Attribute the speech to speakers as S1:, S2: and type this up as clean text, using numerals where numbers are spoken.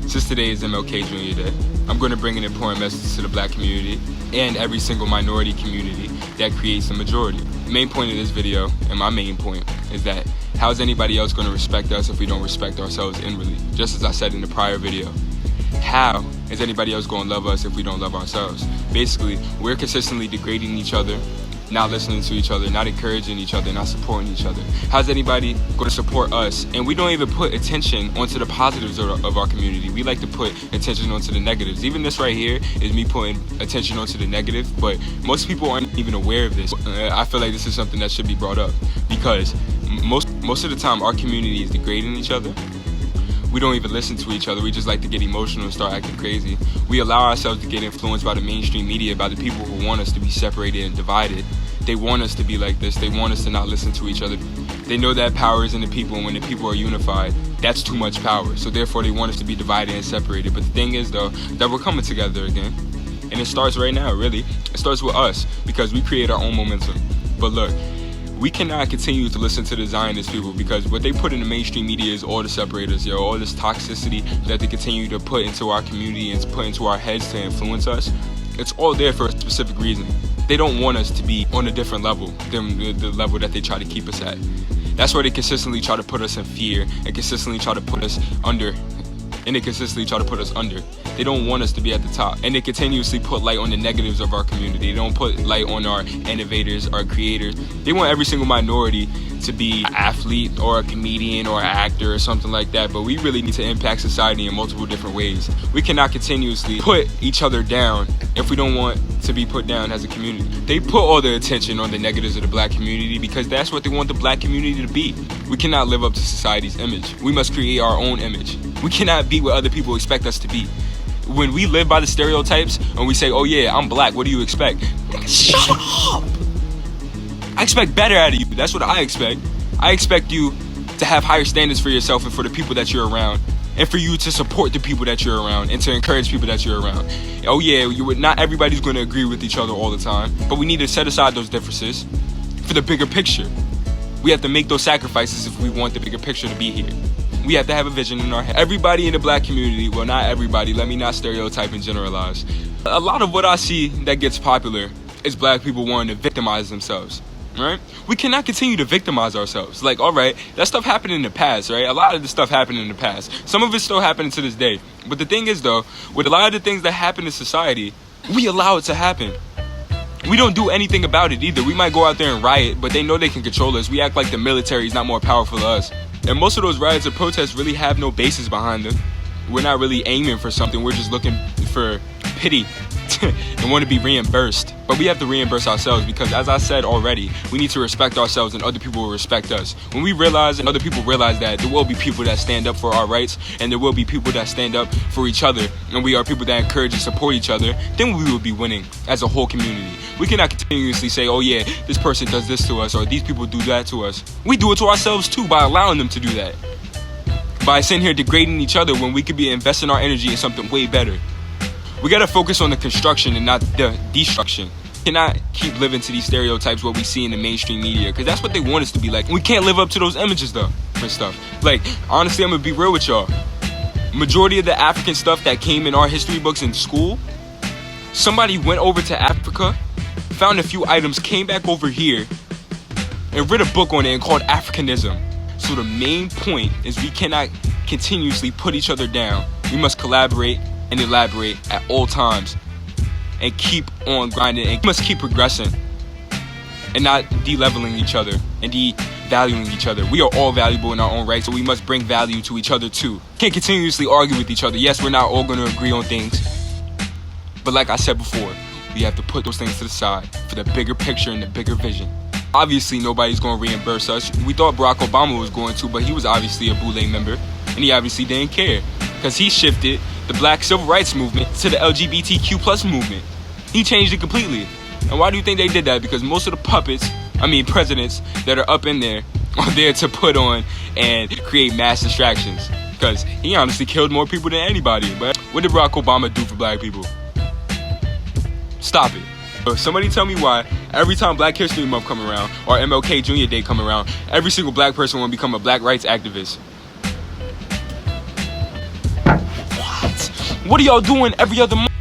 S1: Since today is MLK Jr. Day, I'm going to bring an important message to the black community and every single minority community that creates the majority. The main point of this video, and my main point, is that how is anybody else going to respect us if we don't respect ourselves inwardly? Just as I said in the prior video, how is anybody else going to love us if we don't love ourselves? Basically, we're consistently degrading each other, not listening to each other, not encouraging each other, not supporting each other. How's anybody going to support us? And we don't even put attention onto the positives of our community. We like to put attention onto the negatives. Even this right here is me putting attention onto the negative, but most people aren't even aware of this. I feel like this is something that should be brought up because most of the time our community is degrading each other. We don't even listen to each other. We just like to get emotional and start acting crazy. We allow ourselves to get influenced by the mainstream media, by the people who want us to be separated and divided. They want us to be like this. They want us to not listen to each other. They know that power is in the people, and when the people are unified, that's too much power. So therefore, they want us to be divided and separated. But the thing is, though, that we're coming together again. And it starts right now, really. It starts with us, because we create our own momentum. But look, we cannot continue to listen to the Zionist people because what they put in the mainstream media is all the separators, all this toxicity that they continue to put into our community and put into our heads to influence us. It's all there for a specific reason. They don't want us to be on a different level than the level that they try to keep us at. That's why they consistently try to put us in fear and consistently try to put us under. They don't want us to be at the top. And they continuously put light on the negatives of our community. They don't put light on our innovators, our creators. They want every single minority to be an athlete or a comedian or an actor or something like that. But we really need to impact society in multiple different ways. We cannot continuously put each other down if we don't want to be put down as a community. They put all the attention on the negatives of the black community because that's what they want the black community to be. We cannot live up to society's image. We must create our own image. We cannot be what other people expect us to be. When we live by the stereotypes and we say, oh yeah, I'm black, what do you expect? Shut up! I expect better out of you. That's what I expect. I expect you to have higher standards for yourself and for the people that you're around, and for you to support the people that you're around and to encourage people that you're around. Oh yeah, not everybody's going to agree with each other all the time, but we need to set aside those differences for the bigger picture. We have to make those sacrifices if we want the bigger picture to be here. We have to have a vision in our head. Everybody in the black community, well, not everybody, let me not stereotype and generalize. A lot of what I see that gets popular is black people wanting to victimize themselves, right? We cannot continue to victimize ourselves. Like, all right, that stuff happened in the past, right? A lot of the stuff happened in the past. Some of it's still happening to this day. But the thing is, though, with a lot of the things that happen in society, we allow it to happen. We don't do anything about it either. We might go out there and riot, but they know they can control us. We act like the military is not more powerful than us. And most of those riots or protests really have no basis behind them. We're not really aiming for something. We're just looking for pity and want to be reimbursed. But we have to reimburse ourselves because, as I said already, we need to respect ourselves and other people will respect us. When we realize and other people realize that there will be people that stand up for our rights and there will be people that stand up for each other, and we are people that encourage and support each other, then we will be winning as a whole community. We cannot continuously say, oh yeah, this person does this to us or these people do that to us. We do it to ourselves too by allowing them to do that. By sitting here degrading each other when we could be investing our energy in something way better. We gotta focus on the construction and not the destruction. We cannot keep living to these stereotypes what we see in the mainstream media because that's what they want us to be like. We can't live up to those images though and stuff. Like, honestly, I'm gonna be real with y'all. Majority of the African stuff that came in our history books in school, somebody went over to Africa, found a few items, came back over here, and wrote a book on it and called Africanism. So the main point is we cannot continuously put each other down. We must collaborate and elaborate at all times and keep on grinding, and we must keep progressing and not de-leveling each other and devaluing each other. We are all valuable in our own right, so we must bring value to each other too. Can't continuously argue with each other. Yes, we're not all going to agree on things, but like I said before, we have to put those things to the side for the bigger picture and the bigger vision. Obviously, nobody's going to reimburse us. We thought Barack Obama was going to, but he was obviously a Boule member, and he obviously didn't care because he shifted the black civil rights movement to the LGBTQ plus movement. He changed it completely. And why do you think they did that? Because most of the presidents that are up in there are there to put on and create mass distractions. Because he honestly killed more people than anybody. But what did Barack Obama do for black people? Stop it. Somebody tell me why every time Black History Month come around or MLK Jr. Day come around, every single black person want to become a black rights activist. What are y'all doing every other month?